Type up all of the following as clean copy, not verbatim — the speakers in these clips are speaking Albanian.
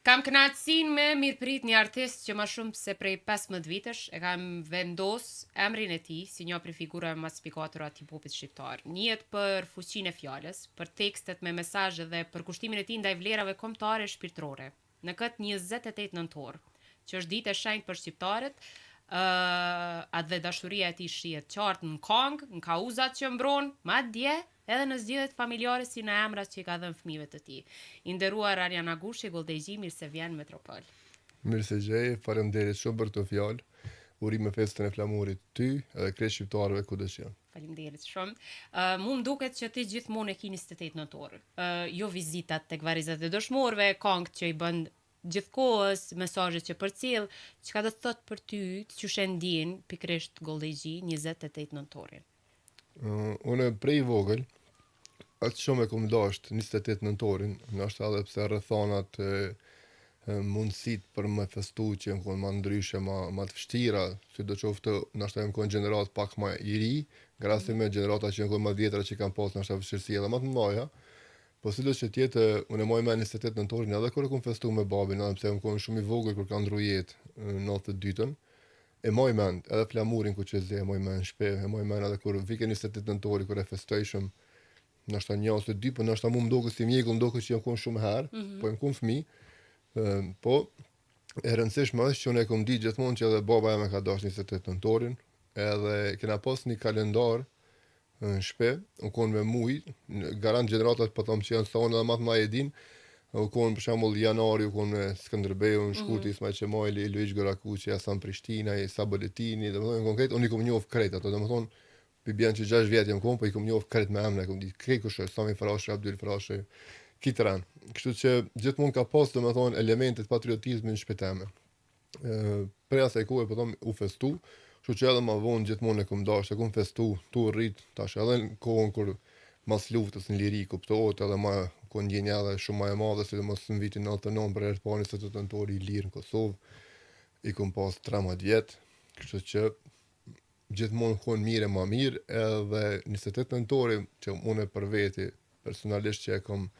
Kam kënaqësinë me mirëprit një artist që më shumë se prej 15 vitesh e kam vendos emrin e tij si një prej figurave më spikatora të hip-hopit shqiptar. Njihet për fuqinë e fjalës, për tekstet me mesazhe dhe për kushtimin e tij ndaj vlerave kombëtare e shpirtërore. Në këtë 28 nëntor, që është ditë e shenjtë për shqiptarët, atë dhe dashuria e tij shihet qartë në këngë, në kauzat që mbron, madje edhe në zgjedhjet familjare si në emrat që i ka dhënë fëmijëve të tij. I nderuar Arjan Agushi, Goldezi, mirë se vjen në Metropol. Mirë se gjej, faleminderit shumë për të fjalë. Urime festën e flamurit ty edhe krejt shqiptarëve kudo që janë. Faleminderit shumë. Mu më duket që ti gjithmonë e ke 28 nëntor. Jo vizitat tek varrizat e dëshmorëve, këngët që i bën gjithkohës, mesazhet që përcjell, çka do të thotë për ty, që shëndin pikërisht Goldezi 28 nëntorin. Unë prej vogël atë shumë e kom dashur 28 nëntorin, ndoshta edhe pse rrethonat mundësit për më festu që më konë më ndryshe, më të vështira, si do qoftë ndoshta më konë gjenerat pak më i ri, grasi me gjenerata që më konë më vjetra që kanë pas ndoshta vështirësi edhe më të mëdha. Po sido që tjetë, unë e moj me 28 nëntorin edhe kur e kom festu me babin, edhe pse më konë shumë i vogël kur ka ndru jetë në 92-ën, e moj mend, edhe flamurin ku që zhe, e moj mend shpe, e moj mend edhe kur vike 28 nëntori, kur e festojshëm, ndoshta një ose dy, po ndoshta mu më doke si mjegull, më doke që jam konë shumë herë, po jam konë fëmi, po e rëndësishme është që unë e kom di gjithmonë që edhe baba e me ka dash 28 nëntorin, edhe kena pas një kalendar në shpe, u konë me mujë, garant generatat për thamë që janë sa unë edhe matë ma e din, u konë për shembull janari, u konë me Skënderbeu, në Shkurti, Ismail Qemali, Luish Gorakuqi, Hasan Prishtina, Isa Boletini, dhe më thonë konkret, unë i kom njohë krejt ato, dhe më thonë, për bjen që 6 vjetë jam konë, po i kom njohë krejt me emre, kom di krejt kushë, Sami Farashe, Abdul Farashe, kitëran. Kështu që gjithmonë ka pas, dhe më thonë, elementet patriotizmin në shpeteme. Prej asaj kohë, po thonë, u festu, kështu që edhe ma vonë gjithmonë e kom dashur, e kom festu, tu rrit, tash edhe në kohën kur mas luftës në liri kuptohet, edhe ma kon ndjenja edhe shumë më e madhe, sidomos në vitin 99 për herë të parë 28 nëntori i lirë në Kosovë, i kom pas 13 vjet, kështu që gjithmonë kon mirë e ma mirë, edhe 28 nëntori që unë për veti personalisht që e kom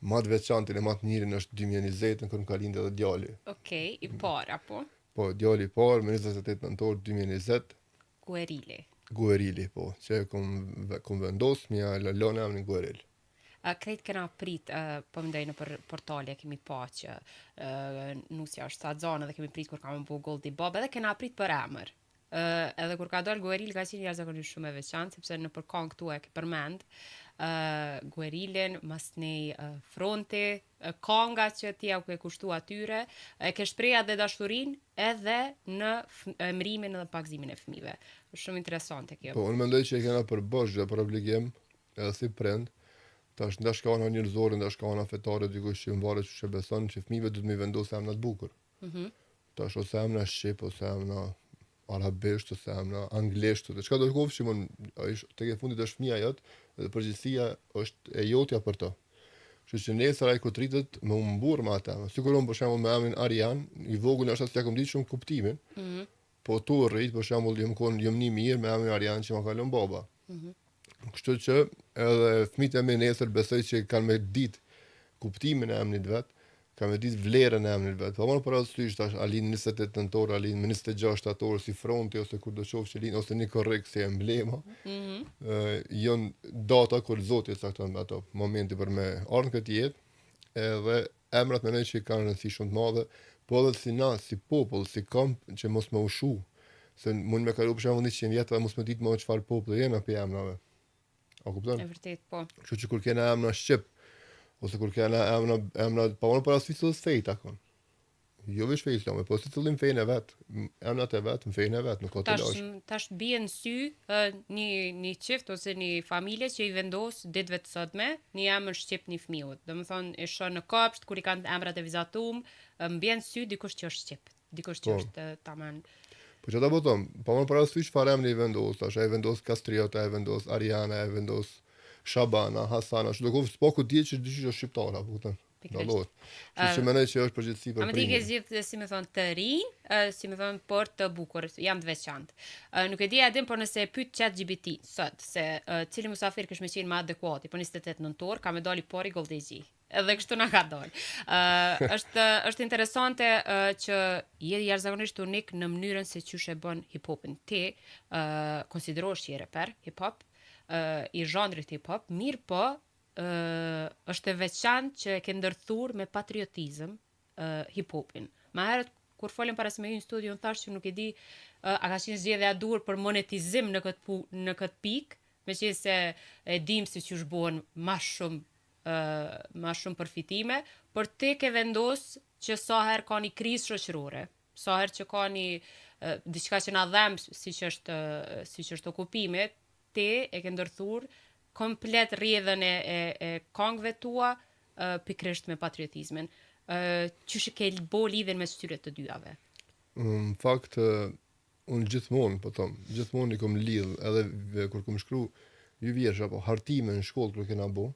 ma të veçantin e ma të njërin është 2020 në kërë më ka lindë edhe djali. Okej, i parë apo? Po, djali i parë, me 28 nëntor 2020. Guerili, po, që kom vendos, mja lëllone emrin Gueril. Krejt kena prit, po mendoj në për portale kemi pa që nusja është sa zonë dhe kemi prit kur kam bu Goldi Bob, edhe kena prit për emër. Edhe kur ka dalë Gueril ka qenë jashtëzakonisht shumë e veçantë, sepse në për këngë këtu e ke përmend Guerilin, mas nej fronti, konga që ti au ke kushtu atyre, e ke shpreha dhe dashurin edhe në emrimin dhe pagëzimin e fëmijëve. Është shumë interesante kjo. Po, unë mendoj që e kena për bosh dhe për obligim, edhe si prind, tash ndash ka ana njerëzore, ndash ka ana fetare, dikush që mvaret që beson që fëmijëve duhet më vendosë emra të bukur. Tash ose emra shqip, ose emra arabisht, ose emra anglisht, ose çka do të qofshi, tek e fundit është fëmia jot, dhe përgjithësia është e jotja për to. Kështu që nesër ai kur rritet me u mburr me ata. Sikur unë për shembull me emrin Arjan, i vogël është as ja kom ditë shumë kuptimin. Po tu rrit për shembull jam një mirë me emrin Arjan që ma ka lënë baba. Kështu që edhe fëmijët e mi nesër besoj që kanë me ditë kuptimin e emrit vet, kanë me ditë vlerën e emrit vet. Po më parasysh tash Alin 28 nëntor, Alin 26 shtator si fronti ose kur do qofsh Alin ose një korrekt si emblema. Jon data kur Zoti cakton ato momenti për me ardhur në këtë jetë, edhe emrat mendoj që kanë rëndësi shumë të madhe, po edhe si na, si popull, si kamp që mos më ushu. Se mund me kalu për shembull 100 vjet dhe mos më ditë më çfarë populli jena për emrave. A kupton? E vërtet, po. Kështu që kur kena emra shqip, ose kur kena emra pa unë para sficës fejt akon. Jo veç fejt islame, po si cëllim fejnë e vetë, emrat e vetë, në fejnë e vetë, në kote lash. Tash bie në sy një qift ose një familje që i vendos ditëve të sotme një emër shqip një fëmijët. Do më thonë, e shoh në kopsht, kur i kanë emrat e vizatum, mbien në sy dikush që është shqip, dikush që është taman. Po që ta botom, pa unë para sficë farë emri i vendos, tash e vendos Kastriota, e vendos Ariana, e vendos Shabana, Hasana, që do kofë s'poku djetë që dyqysh është shqiptara, po këtën. Dallohet. Që mendoj që është përgjithësi për prindin. Ama ti ke zgjidhur si më thon të rinj, si më thon por të bukur, jam të veçantë. Nuk e di adim, por nëse e pyet ChatGPT sot se cili musafir kish më qenë më adekuati, po 28 nëntor, ka me dali pori Goldezi. edhe kështu na ka dalë. Është interesante që je jashtëzakonisht unik në mënyrën se çysh e bën hip-hopin. Ti konsiderohesh si reper hip-hop, i zhandrit hip-hop, mirë po është e veçantë që e ke ndërthur me patriotizëm hip-hopin. Ma herët kur folëm para se me hyj në studio, unë thash që nuk e di a ka qenë zgjedhja e dur për monetizim në këtë pikë, meqense e dim se çu bëhen më shumë përfitime, por ti ke vendos që sa herë ka një krizë shoqërore, sa herë që ka një diçka që na dhem siç është okupimi, ti e ke ndërthur komplet rrjedhën e këngëve tua pikërisht me patriotizmin. Qysh ke bo lidhjen mes këtyre të dyave? Në fakt, unë gjithmonë i kom lidh, edhe kur kom shkru vjesh apo hartime në shkollë kur kena bo,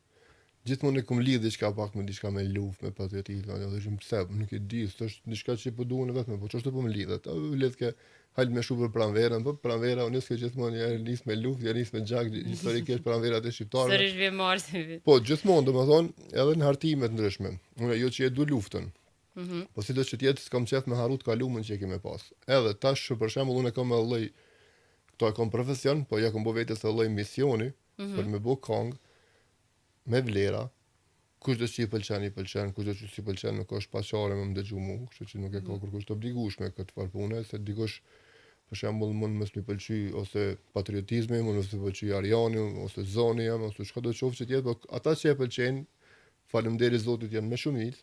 gjithmonë i kom lidh diçka pak me diçka me luftë, me patriotizëm, edhe shumë pse, nuk e di, është diçka që po duhen vetëm, po ç'është po më lidhet. Lidh ke hajt me shumë për pranverën, po pranvera unë s'ke gjithmonë ja nis me luftë, ja nis me gjak historikisht pranverat e shqiptarëve. Sërish vjen marsi. Po gjithmonë, domethënë, edhe në hartime të ndryshme. Unë jo që e du luftën. Po si do që tjetë s'kam qef me harut kalumën që e kemi pas. Edhe tash, për shembull, unë e kam lloj, këto e kam profesion, po ja kam bo vetes e lloj misioni, për me bo kong, me vlera, kush do që i pëlqen, kush do që si pëlqen me kosh paqare me më dëgju mu, kështu që nuk e ka kërkush të obligueshme këtë farë pune, se dikush, për shembull, mund mos mi pëlqy ose patriotizmi, mund mos mi pëlqy Ariani, ose zoni jam, ose çka do të qoftë që tjetë, po ata që e pëlqejnë, faleminderit Zotit janë me shumicë,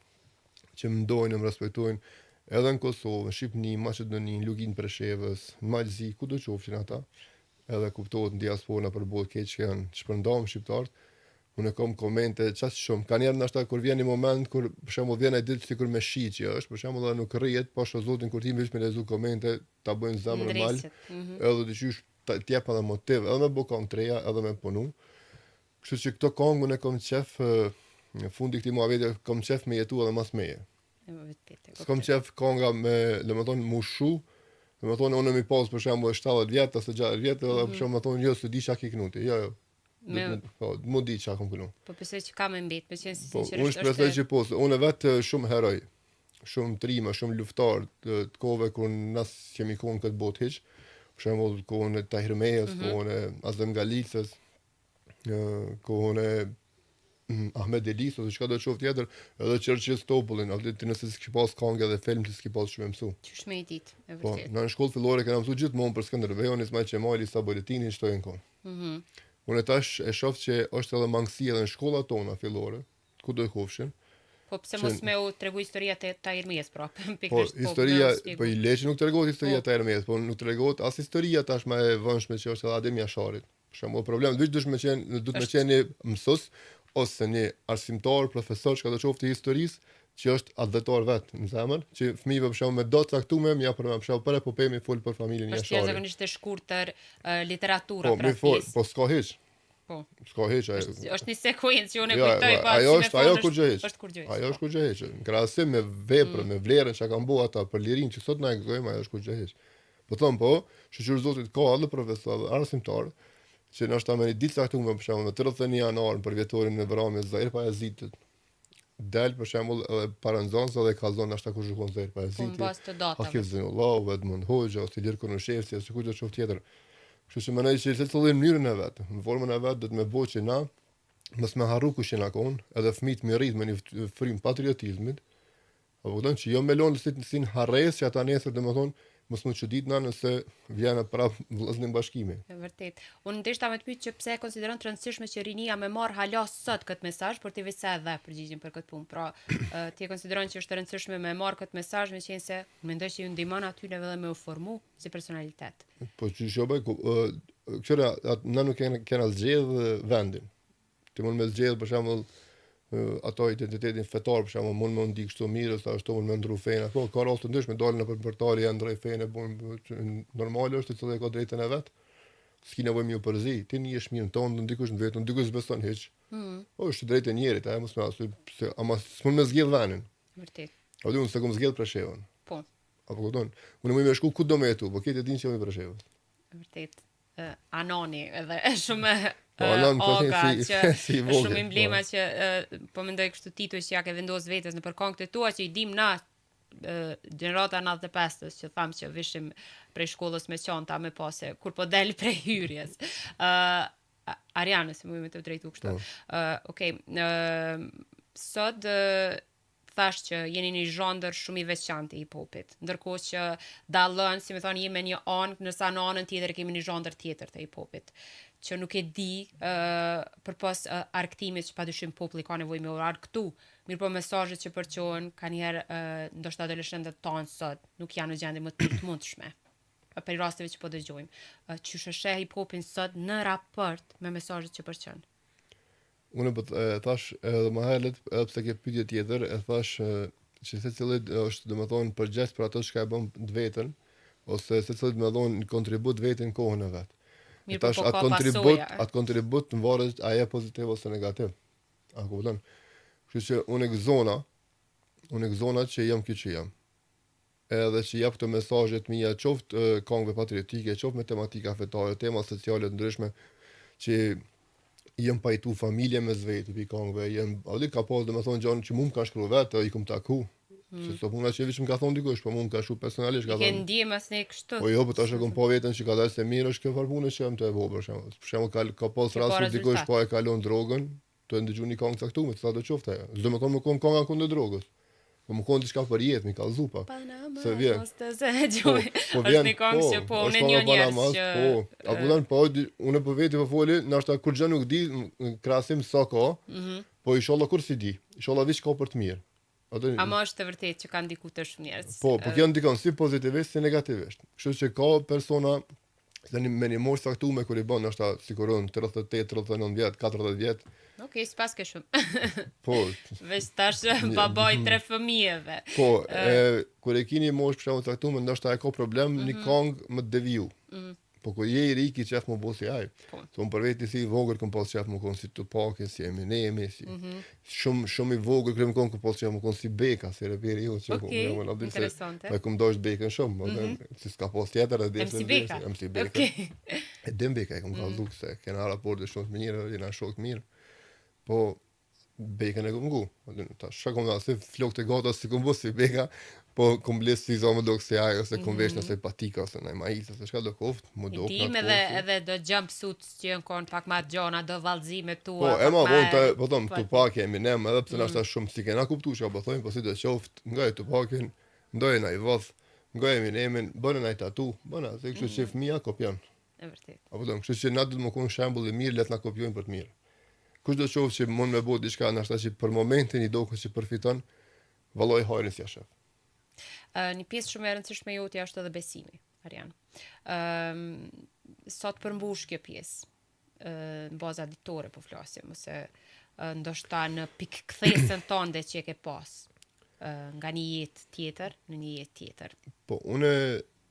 që më ndojnë, më respektojnë, edhe në Kosovë, në Shqipni, Maqedoni, në Lugin Preshevës, në Malzi, ku do qofshin ata, edhe kuptohet në diaspora për bot keq që janë shpërndam shqiptarët, unë e kam komente qasë shumë, ka njerë nështë kur vjen një moment, kur për shembull vjen e ditë sikur me shi që është, për shembull edhe nuk rrihet, po shoh Zotin kur ti më me lezu komente, ta bëjnë zemrën mal, edhe të qysh t'jep edhe motiv, edhe me bukon treja, edhe me punu. Kështu që këto kongë unë e kam qef, në fundi këtij muhabeti kam qef me jetu edhe mas meje. S'kam qef konga me, domethënë mushu, domethënë unë mi pas për shembull 70 vjet ose 60 vjet, edhe për shembull thonë jo se di çka ke knuti. Jo. Po, mu di çka kam knu. Po besoj që ka më mbet, për qenë Po, sinqerisht. unë shpresoj që po, unë vetë shumë heroj, shumë trima, shumë luftar të kohëve kur nas kemi kon këtë botë hiç. Për shembull kohën e Tahir Mejës, kohën e Azem Galicës, kohën e Ahmed Elis ose çka do të qoftë tjetër, edhe Çerçes Topullin, aty nëse s'ke pas këngë edhe film që s'ke pas shumë mësu. Qysh me i ditë, e Po, vërtet. në shkollë fillore kena mësu gjithmonë për Skënderbeun, Ismail Qemali, Sa Boletini, shtojnë kon. Unë tash e shoh që është edhe mangësi edhe në shkollat tona fillore, ku do të kofshin. Po pse mos me u tregu historia të Tahir Mejës prapë, Po, pikërisht historia, me po i leç nuk tregohet historia e Tahir Mejës, po nuk tregohet as historia tash më e vëndshme që është edhe Adem Jasharit. Për shembull, problem duhet të qenë mësues ose një arsimtar, profesor, çka do të qoftë historisë, që është advetor vetë në zemër, që fëmijëve për shembull me do të caktuar ja për për epopemi fol për familjen është Jasharit. jashtëzakonisht e shkurtër literatura Po, pra pjesë. po s'ka hiç. Po. S'ka hiç ai. Është një sekuencë që unë e Ja, kujtoj pas. ajo është ajo kur gjë hiç. Është kur gjë. Ajo është kur gjë hiç. Në krahasim me veprën, me vlerën që kanë bërë ata për lirinë që sot na e gëzojmë, ajo është kur gjë hiç. Po thon po, shoqëri Zotit ka edhe profesor, arsimtar, që në është me një ditë caktuar për shembull në 31 janar për vjetorin e Vramjes Zahir Pajazitit. Del për shembull edhe Paranzonsa dhe Kallzon ashta kur shkon Zahir Po Pajaziti. mbas të datave. Hakif Zinullah, Edmund Hoxha, ose Ilir Konushevci, ose kujt do të qoftë tjetër. Kështu që mendoj që secili në mënyrën e vet, në formën e vet do të më bëjë që na mos më harru kush jena kon, edhe fëmijët më rrit me një frym patriotizmit. Apo kupton që jo me lon si në harres që ata nesër domethënë mos më çudit na nëse vjen prap vllaznin bashkimi. E vërtet. Unë ndeshta me të pyet që pse e konsideron të rëndësishme që rinia me marr hala sot këtë mesazh, por ti vetë sa edhe përgjigjen për këtë punë. Pra, ti e konsideron që është e rëndësishme me marr këtë mesazh, meqense mendoj që ju ndihmon aty edhe me u formu si personalitet. Po që shoh këra na nuk kena zgjedh vendin. Ti mund me zgjedh për shembull ato identitetin fetar, për shembull, mund më ndi kështu mirë, sa ashtu mund më ndru fenë. Po ka raste ndryshme dalin në portale janë ndrej fenë, normale është se ka drejtën e vet. S'ki nevojë më u përzi, ti nihesh mirë tonë, ndikush në vetën, ndikush beson hiç. Po është drejtë e njerit, a mos më asoj se ama s'mund më zgjedh vendin. Vërtet. Po unë s'e kam zgjedh Preshevën. Po. Apo kupton? Unë më shku ku do më jetu, po këtë dinë që më Preshevën. Vërtet. anoni edhe shumë Po, anon oga që si vogël, shumë emblema që po mendoj kështu titull që ja ke vendos vetes në për këngët e tua që i dim na gjenerata 95-s që tham që vishim prej shkollës me qanta me pase kur po del prej hyrjes. Ariane, se më të drejtu kështu. Okej, sot thash që jeni një zhondër shumë i veçantë i hip-hopit, ndërkohë që dallon, si më thonë, jemi një anë, ndërsa në anën tjetër kemi një zhondër tjetër të hip-hopit, që nuk e di përpas arktimit që padyshim populli ka nevojë me orar këtu, mirë po mesazhet që përçohen kanjëherë ndoshta adoleshentët tonë sot nuk janë në gjendje më të mundshme. Për rasteve që po dëgjojmë. Qysh e sheh hip-hopin sot në raport me mesazhet që përçon? Unë thash edhe më herët, edhe pse ke pyetje tjetër, e thash që secili është domethënë përgjegjës për ato që e bën vetën, ose secili më dhon një kontribut vetën në kohën e vet. Mirë, Tash po atë kontribut të varet a je pozitiv ose negativ. A kupton? Kështu që unë gëzona që jam kjo që jam. Edhe që jap këto mesazhe të mia qoftë këngëve patriotike, qoftë me tematika fetare, tema sociale të ndryshme që jem pajtu familje me zvetë për këngëve, ka pas domethënë gjëra që më ka shkruar vetë, i kam taku. Se so puna që më ka thonë dikush, po më ka shkruar personalisht ka thonë. Ke ndjem as ne kështu. Po jo, po tash e kam pa veten që ka dalë se mirë është kjo farpunë që jam të e vogël për shembull. Për shembull ka pas rast dikush po e kalon drogën, të ndëgjoj një këngë caktuar, sa do qoftë ajo. S'do më thonë më kom kënga kundër drogës. Po më kon diçka për jetë, më kallzu pak. Se vjen. Po vjen. Një këngë që po unë një njerëz që a kupton po unë po veti po foli, ndoshta kur gjë nuk di, krahasim sa ka. Po inshallah kur si di. Inshallah veç ka për të mirë. A më është të vërtetë që kanë ndiku të shumë njerëz? Po kanë ndikon si pozitivisht si negativisht. Kështu që ka persona me një moshë saktuar kur i bën ndoshta siguron 38, 39 vjet, 40 vjet. Okej, s'pas ke shumë. Po. Veç tash babaj 3 fëmijëve. Po, kur e keni moshë për shembull saktuar, ndoshta e ka problem një këngë më deviju. Po kur je i ri ki qef më bosi aj. So unë për veti si i vogël kom pas qef më konë si Tupac, si Eminem, si shumë i vogël kërëm konë kom pas qef më konë si Beka, si reperi ju. Okej, interesante. Pa kom dojsh Bekën shumë, si s'ka pas tjetër edhe MC Beka. MC Beka. E dim Beka e kom kaldu se kena raporte shumë të mirë, jena shok të mirë. Po Bekën e kom ngu. Ta shka kom da si flok të gata si kom bu si Beka, po kom bles si zonë do kësi ajo, ose kom vesh nëse patika, ose në majis, ose shka do koft, mu do këna të koft. Edhe do jumpsuits që jënë konë pak ma gjona, do valzime tua. Po, ema, po thom, Tupac e Eminem, edhe pse nashta shumë si kena kuptu që po thojmë, po si do qoft, nga e Tupacin, ndoj na i vath, nga e Eminemin, bënë na i tatu, bëna, se kështu që fëmija kopjan. E vërtet. Apo thom, kështu që na do të më konë shembull i mirë, let na kopjojnë për të mirë. Kush do qoft që mund me bëu diçka nashta që për momentin i dokën që përfiton, valloj hajrin si shef. Një pjesë shumë e rëndësishme jote është edhe besimi, Arian. Sot përmbush kjo pjesë, në baza ditore po flasim, ose ndoshta në pikëkthesën tënde që e ke pas, nga një jetë tjetër në një jetë tjetër. Po, une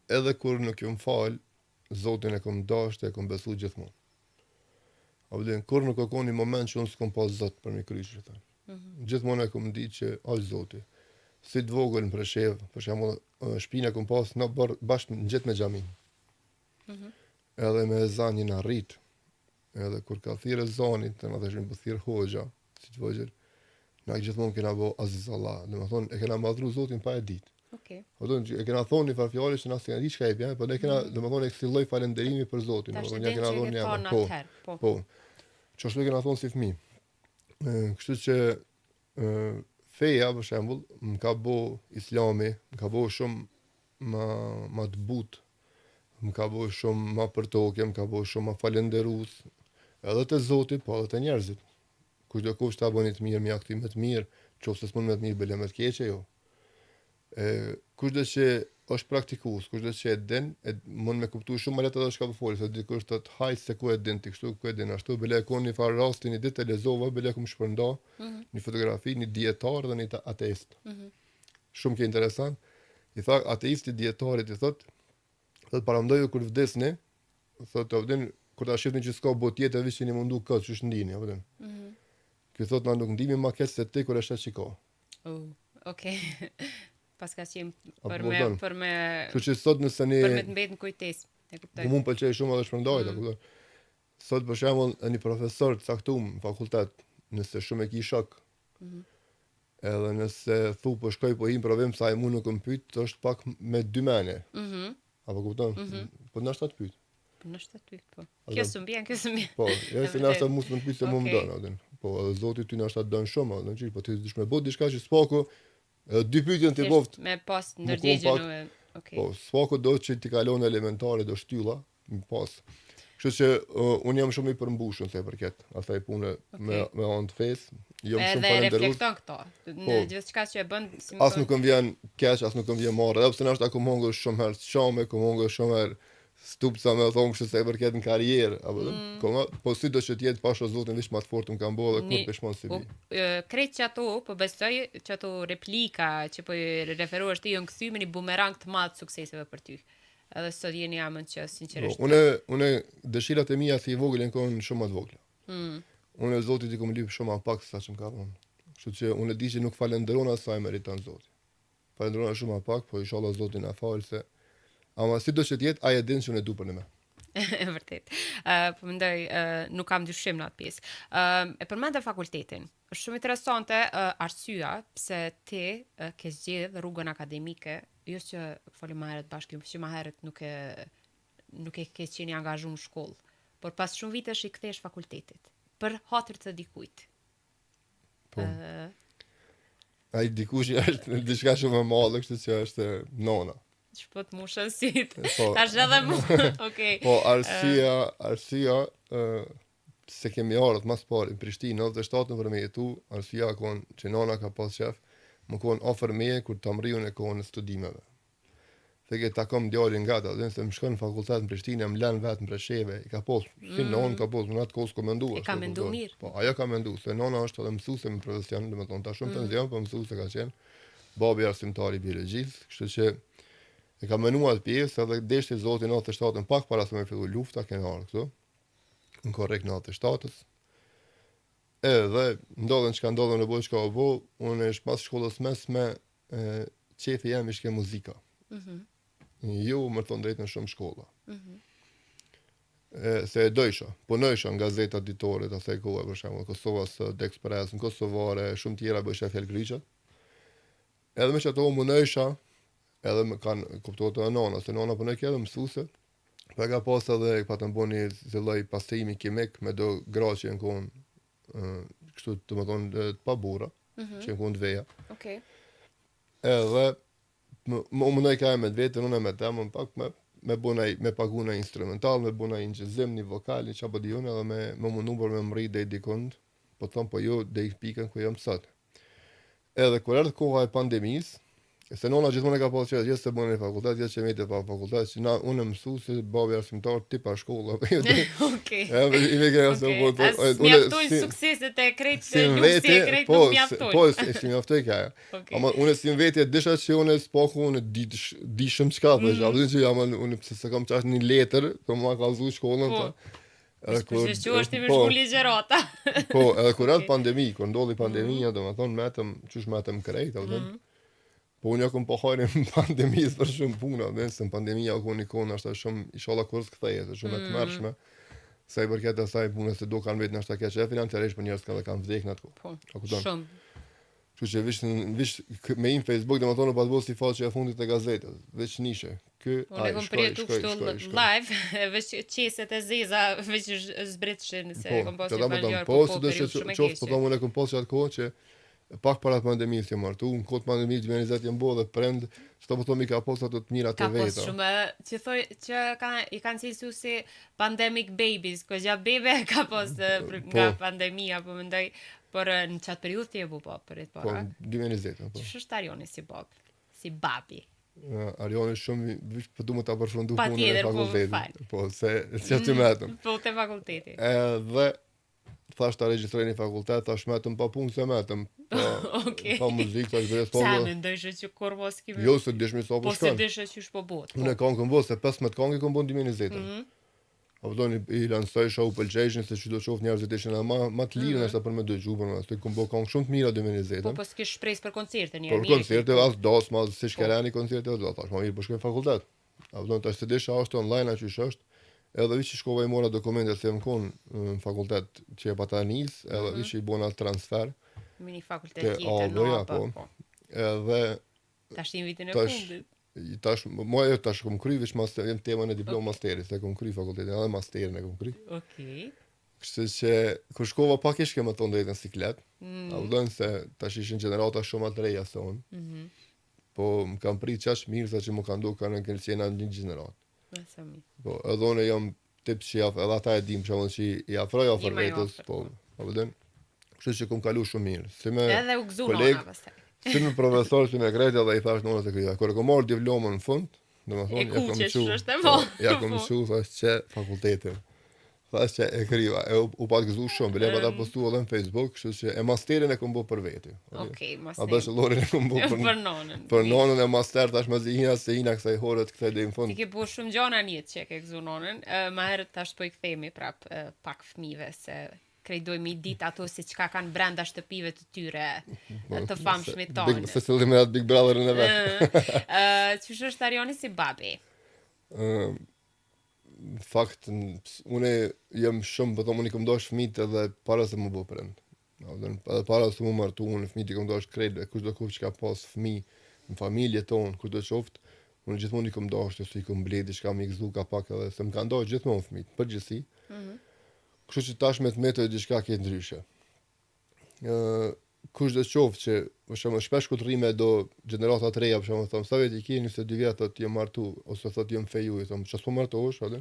edhe kur nuk jom fal, Zotin e kom dashur, e kom besu gjithmonë. Kur nuk ka qenë një moment që unë s'kom pas Zot për mi kryq, gjithmonë e kom ditë që është Zoti. Si të vogël në Preshev, për shembull, shpina kom pas në bashkë në gjetë me xhamin. Edhe me zanin në rrit, edhe kur ka thirë zanit, të në të shmi për thirë hoxha, si të vëgjër, na gjithmonë kena bo Aziz Allah, dhe me thonë, e kena madhru Zotin pa e ditë. E kena thonë një farfjali që nësë kena ditë që ka e bjene, për ne kena, dhe me thonë, e kësi loj falenderimi për Zotin. Ta shtë që e ke thonë atëherë, po. Po, që ashtu e kena thonë si fmi. Kështu që feja, për shembull, më ka bo islami, më ka bo shumë ma të butë, më ka bo shumë ma për tokje, më ka bo shumë ma falenderus, edhe të Zotit, po edhe të njerëzit. Kush do kush ta bëni të mirë, mi akti me të mirë, qoftë se s'mund me të mirë, bile me të keqe, jo. Kush do që është praktikus, kush do që e din, mund me kuptu shumë më letë edhe shka për folë, se dikush të hajtë se ku e din, ti kështu ku e din, ashtu, bile e konë një farë rasti, një ditë e lezova, bile e kom shpërnda, një fotografi, një dietar dhe një ateist. Shumë ke interesant. I tha, ateisti dietarit, i thot paramdoju kur vdesni, thot, kur ta shifni që s'ka bot tjetër, e vishë që një mundu këtë, që është ndini, Ky thot, na nuk ndimi ma keq se ti kur e shet që ka. Okej. Paska qenë për me Kështu që sot nëse një për me të mbet në kujtes. E kuptoj. Ku mund pëlqej shumë edhe shpërndaj, ta kupton. Sot për shembull një profesor të caktuar në fakultet, nëse shumë e ki shok, edhe nëse thu po shkoj po im provim sa ai mund nuk më pyet, është pak me dy mene. Apo kupton? Po ndoshta të pyet. Po nështë aty, po. Kjo së mbjen, kjo së mbjen. Po, ja se ndoshta mos më pyet se më më don, atë. Po edhe Zoti ty ndoshta don shumë, atë, po ti dish me bot diçka që s'paku, edhe dy pyetje ti boft. Me pas ndërgjegjen në okay. Po, s'paku do që ti kalon elementare do shtylla, më pas. Kështu që unë jam shumë i përmbushur se përket asaj pune me on face. Jam shumë falënderues. Edhe reflekton këto. Në gjithçka që e bën, si as nuk më vjen keq, as nuk më vjen marrë, edhe pse ndoshta ku mungo shumë herë shamë, ku mungo shumë herë stupsa me thonë kështu se përket në karrierë, apo po si do që të jetë pasha Zotin veç më të fortë më kanë bëu dhe kur peshmon si vi. Krejt që ato, po besoj që ato replika që po referohesh ti janë kthyme një bumerang të madh sukseseve për ty. Edhe sot jeni jamën që sinqerisht. Unë dëshirat e mia si i vogël janë shumë më të vogla. Unë Zotit i kam lyp shumë më pak se sa që më ka dhënë. Kështu që unë di që nuk falenderon asaj meriton Zoti. Falenderon shumë më pak, po inshallah Zoti na fal se ama si do që të jetë ai e din që unë e du për në me. E vërtet. Po mendoj nuk kam dyshim në atë pjesë. E përmendë fakultetin. Është shumë interesante arsyeja pse ti ke zgjedh rrugën akademike, jo që folim më herët bashkë, që më herët nuk e ke qenë i angazhuar në shkollë, por pas shumë vitesh i kthesh fakultetit për hatër të dikujt. Po. Ai dikush është diçka shumë e madhe, kështu që është nona. Që po të mushën sytë. Tash edhe mu. Okej. Po, arsia se kemi ardhur mas pari në Prishtinë 97 për me jetu, arsia kon që nona ka pas shef, më kon ofër me kur të mriun e kohën e studimeve. Se ke takom djalin gata, dhe se më shkon në fakultet në Prishtinë, më lën vetë në Presheve, i ka pas, si non ka pas, në atë kohë s'ko mendu. E ka mendu mirë. Po, ajo ka mendu, se nona është edhe mësuese me profesion, domethënë ta shumë pension, po mësuese ka qenë. Babi arsimtar i biologjisë, kështu që e ka menuar pjesë edhe deshti Zoti 97-ën pak para se me fillu lufta kena ardhur këtu. Në korrekt 97-ës. Edhe ndodhen çka ndodhen në bojë çka u unë është pas shkollës mesme qefi jam ishte muzika. Jo, më thon drejtën shumë shkolla. Se e dojsha, punojsha në gazeta ditore të asaj kohe, për shembull Kosova Sot, Express, në Kosovare, shumë tjera bësha fjalë griqe. Edhe me që ato munojsha, edhe më kanë kuptuar të nona, se nona punoj edhe mësuese. Pa ka pas edhe pa të bëni si lloj pastrimi kimik me do graçi në kon kështu të më thonë të pa burra, që në kon të veja. Okej. Edhe më mundoj ka me vetën, unë me temën pak me bënaj, me paguna instrumental, me bënaj një gjëzim, një vokal, një qapo di unë, edhe me mundu për me mri dhe i dikund, po thonë po jo dhe i pikën ku jam sot. Edhe kur erdhë koha e pandemisë, se nona gjithmonë e ka pasur që se bën në fakultet, që me të pa fakultet, që na unë mësuesi, babi arsimtar ti pa shkollë. Okej. I me ke asë po. Mjaftojnë sukseset e krejt luksi, e krejt nuk mjaftojnë. Po, si mjaftoj ka. Ama unë si vetë disha që unë s'paku unë di shumë çka, po javë që jam unë pse se kam çast një letër, po më ka vëzu shkollën ta. Kur është me shkollë ligjërata. Po, edhe kur erdhi pandemi, kur ndodhi pandemia, domethënë metëm, çush metëm krejt, domethënë. Po unë kom po hajrin pandemisë për shumë puna, dhe se në pandemia u një kohë është shumë, inshallah kur s'kthehet, është shumë e tmerrshme. Sa i përket asaj punës se do kanë vetë nështë keq, financiarisht për njerëz që kanë vdekur në atë kohë. Po, shumë. Kështu që vish me in Facebook domethënë pa bëu si faqe e fundit të gazetës, veç nishe. Unë kom përjetu kështu live, veç qeset e zeza, veç zbritshin se kom pas një faljar po periudhë shumë e keqe. Po unë kom pas atë kohë që pak para pandemisë jam martu, në kohë pandemisë 2020 jam bërë dhe prend, çto po thomi ka pas ato të mira të veta. Ka pas shumë që thoj që i kanë cilësu si pandemic babies, ko gja bebe ka pas nga pandemia, po mendoj, por në çat periudhë ti e bu po për it para. Po 2020 po. Ç'është Arioni si bab, si babi. Arioni shumë po duhet ta përfundu punën e fakultetit. Po se ti mëtëm. Po te fakulteti. Edhe thash ta regjistroj në fakultet, thash metëm pa punë se metëm. Pa muzikë, tash bëhet po. Sa mendoj që kur mos kemi. Jo, se dishmi sa po shkon. Po se dishë që po bëhet. Unë kam këmbos se 15 këngë kam bën 2020. Apo doni i lancoj show pëlqejshin se çdo shoh njerëzit ishin më të lirë nështë për më dëgju, por ashtu kam bën këngë shumë të mira 2020. Po s'ke shpresë për koncerte një herë. Për koncerte as dos, mas si shkerani koncerte, do thash, më mirë po shkoj në fakultet. A do të ashtë të desha është online a që është, edhe vish i shkova i mora dokumentet se më konë në fakultet që e patanis, edhe vish i bona transfer. Me një fakultet Te tjetër në Aldoja, APA. po. Edhe Tash në vitin e tash fundit. tash kom kry vish master, jem temën e diplom masterit, se kom kry fakultetin, edhe masterin e kom kry. Okej. Kështu që kur shkova pak ish kemë tonë drejtën siklet. A vëllën se tash ishin gjenerata shumë të reja se unë. Po më kam prit qash mirë sa që më kanë do kanë në këllësjena një gjenerat. Sa mirë. Po edhe unë jam tip që edhe ata e dim që që i afroj ofër vetës, po a vëllën. Kështu që kom kalu shumë mirë. Si me Edhe u gëzu koleg, nona pastaj. si me profesor që me krejt edhe i thash nonës e kryja. Kur e kom marrë diplomën në fund, E kuqesh, është e po, mo. ja kom qu, thash që fakultetin. Thash që e kryva, u pat gëzu shumë, bile pa ta postu edhe në Facebook, kështu që e masterin e kom bo për veti. Okej, A master. bachellorin e kom bo Për nonën. për nonën e master tash më zihina se ina kësaj horët kësaj dhe në Ti fund. ke bu shumë gjona në jetë që e ke gëzu nonën. Ma herët tash po i kthemi prap pak fëmijëve se krejdojmë i dit ato se çka kanë brenda shtëpive të tyre të famshmit tonë. Se të dhimë atë Big Brotherin e vetë. Qysh është Arioni si babi? Në fakt, une jem shumë, po unë i kom dosh fëmijët edhe para se më bo prind. Edhe para se më martu, unë fëmijët i kom dosh krejt, e kush do kush që ka pas fëmijë në familje tonë, kur do qoftë, unë gjithmonë i kom dosh, ose i kom bledi, shka më i gëzu ka pak edhe, se më kanë dosh gjithmonë fëmijët, përgjithsi. Kështu që tash me të metoj diçka ke ndryshe. Kush do qoftë që, për shembull, shpesh kur rrime do gjenerata të reja, për shembull, thon, sa vjet i ke 22 vjet, thotë jam martu, ose thotë jam feju, i thon, çfarë po martohesh, atë?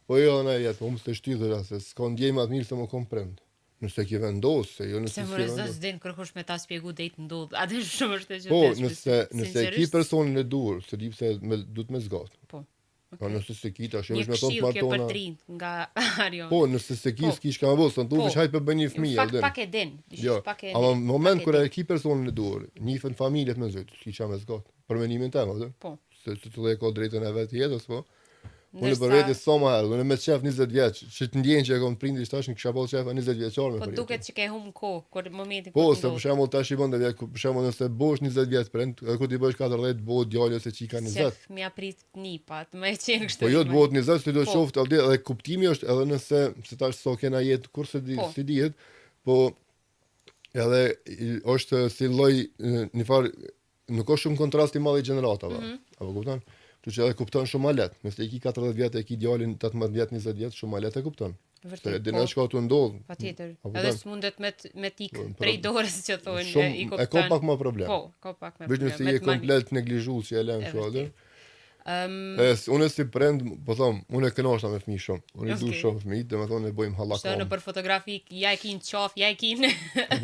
Po jo, ne jetë, unë s'e shtyllë, se s'ka ndjej më atë mirë se më kom prind. Nëse ke vendos, se jo nëse Se s'ke më vendos. rëzës din kërkush me ta spjegu dhe i të ndodhë. Atë shumë është e që Po, të nëse e ki personin e dur, se di pse duhet me zgat. Po. Po nëse se ki tash, Një është me thonë këshill ke për martona. trinj nga Arion. Po, nëse se ki Po. s'kish ka më vëllë, tu Po. vish hajt për bëj një Në fëmijë, fakt edhe. pak e din. Jo, Pak e ama din, në moment pak e kur e din. ki personin e dur, njifën familjet me zot, s'ki qa me zgat. Për menimin tem, atë. Po. Se të të ka drejtën e vetë jetës, po. Unë Ndërsa- për vetë sa më herë, unë me qef 20 vjeç, që të ndjen që e kom prindi tash, kisha pas qef 20 vjeçar me Po për duket që ke hum kohë, kur momentin Po, kur se për shembull tash i bën dhe për shembull nëse bosh 20 vjet prind, edhe kur ti bësh 40 bëhet djalë ose çika 20. Shef, mja prit nipat, më e qenë kështu. Po jo të bëhet 20, ti do të Po. qoftë edhe kuptimi është edhe nëse se tash so kena jetë kurse di Po. si dihet, po edhe është si lloj një farë nuk ka shumë kontrast i madh i gjeneratave. Apo kupton? Kështu që edhe kupton shumë ma lehtë. Nëse i ki 40 vjet e ki djalin 18 vjet, 20 vjet, shumë ma lehtë e kupton. Se Vërtet, dina po. çka tu ndodh. Patjetër. Apo Edhe kupton? s'mundet me tik Po, prej dorës që thonë i Shumë e ka kupton. pak më problem. Po, ka pak me Veç nëse je komplet neglizhuar që e lën E kështu atë. vërtet. Unë si prind, po them, unë e kënaqta me fëmijë shumë. Unë i du Okej. shumë fëmijë, domethënë ne bëjmë Shtë në hallakam. për fotografi, ja e kin qaf, ja e kin.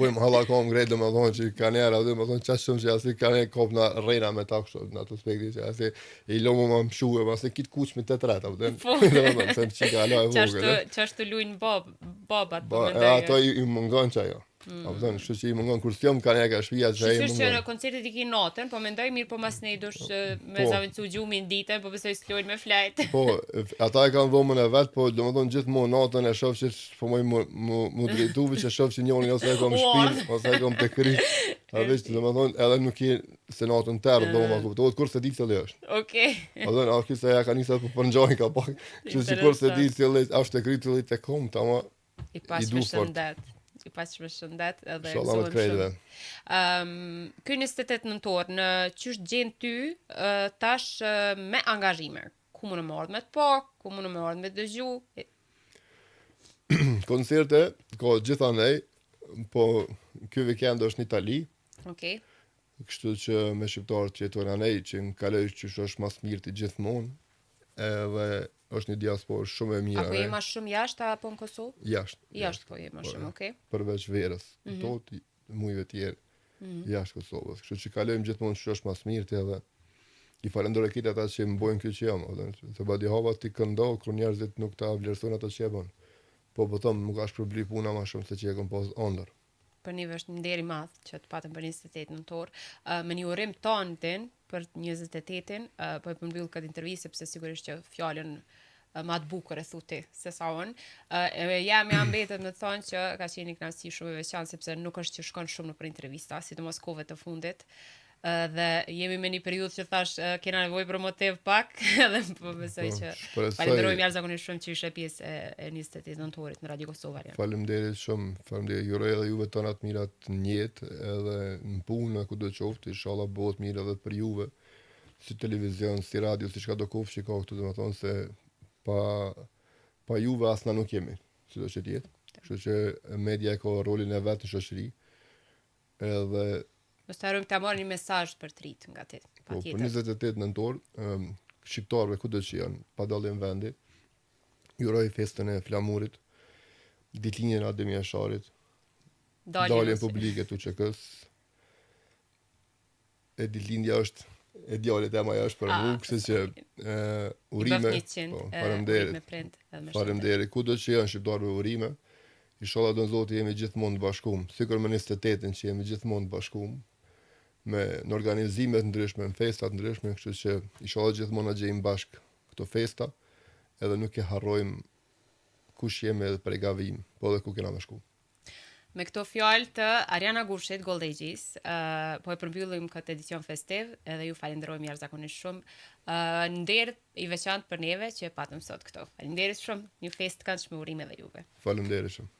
Bëjmë hallakam grejt, domethënë që kanë era, domethënë çast shumë që asi kanë kop na rrena me ta kështu në atë aspekti që asi i lomo më mshuë, pasi kit kuç me të treta, apo den. Po. Domethënë se çika ala e vogël. Qashtu luajn babat, po Po, mendoj. ato i mungon çajo. Apo den, kështu që i mungon kur s'jam kanë ka shtëpia që ai Qysh që në mungon. koncertet i ki natën, po mendoj mirë po mas ne i dush me Po. zavencu gjumin ditën, po besoj s'lojnë me flajt. Po, ata e kanë dhomën e vet, po domethënë gjithmonë natën e shoh që po më drejtuvi që shoh që njëri ose e kam shpinë, ose e kam te kryq. A veç domethënë edhe nuk i se natën tërë dhoma kuptohet kurse di se është. Okej. A do na kisa ja kanë nisur po ngjojnë ka pak. Kështu si kurse di se është e kryq të kom, tama I pas I du me fort. shëndet. I pas me shëndet edhe inshallah me të krejtëve. Ky 28 nëntor, në qysh gjen ty tash me angazhime. Ku më në marrë me të pa, ku më në marrë me dëgju. Koncerte ka gjithandaj, po ky weekend është në Itali, Okej. kështu që me shqiptarët që jetojnë anej, që në kaloj që është mas mirë të gjithmonë, edhe është një diasporë shumë e mirë. Apo jema shumë jashtë apo në Kosovë? Jashtë. Jashtë po jema shumë, okej. Përveç verës, tot, mujve tjerë, jashtë Kosovës. Kështu që kalojmë gjithmonë që është mas mirë të edhe i falenderoj këtë ata që më bojnë kjo që jam, se badi hava ti këndo, kur njerëzit nuk ta vlerësojnë ata që e bën. Po them, nuk ka shpërbli puna më shumë se që e kam pas ëndër. Për një është një nder i madh që të patëm për 28 nëntor. Me një urim tonë për 28-in, po e përmbyll këtë intervistë sepse sigurisht që fjalën më të bukur e thuti se sa unë. Jam mbetet me të thonë që ka qenë një kënaqësi shumë e veçantë sepse nuk është që shkon shumë në për intervista, sidomos kohëve të fundit. Dhe jemi me një periudhë që thash kena nevojë për motiv pak, edhe po besoj që falenderojmë jashtëzakonisht shumë që ishe pjesë e 28 nëntorit në Radio Kosovë. Faleminderit shumë, faleminderit. Juroj edhe juve të natë mirat në jetë edhe në punë, kudo qoftë, inshallah bëhet mirë edhe për juve, si televizion, si radio, si çka do kofshi ka këtu, domethënë se pa juve asna nuk jemi, sido që të jetë. Kështu që media ka rolin e vet në shoqëri. Edhe mos harrojmë ta marrim një mesazh për të rit nga ti. Po, për 28 nëntor, shqiptarëve kudo që janë, pa dallim vendi, juroj festën e flamurit, ditëlinjën e Adem Jasharit, daljen publike të QK-s. E ditëlindja është e djalit e maja është për mu, kështu që urime, faleminderit, kudo që janë shqiptarëve urime, inshallah do Zoti jemi gjithmonë të bashkuar, sikur me 28-ën që jemi gjithmonë të bashkuar, në organizime të ndryshme, në festa të ndryshme, kështu që inshallah gjithmonë na gjejmë bashk këto festa, edhe nuk e harrojmë kush jemi edhe për gavim, po edhe ku kena me shku. Me këto fjalë të Ariana Gushit, Goldegjis, po e përmbyllim këtë edicion festiv, edhe ju falenderojmë jashtëzakonisht shumë. Nder i veçantë për neve që patëm sot këto. Faleminderit shumë, një festë këndshme, urime edhe juve. Faleminderit shumë.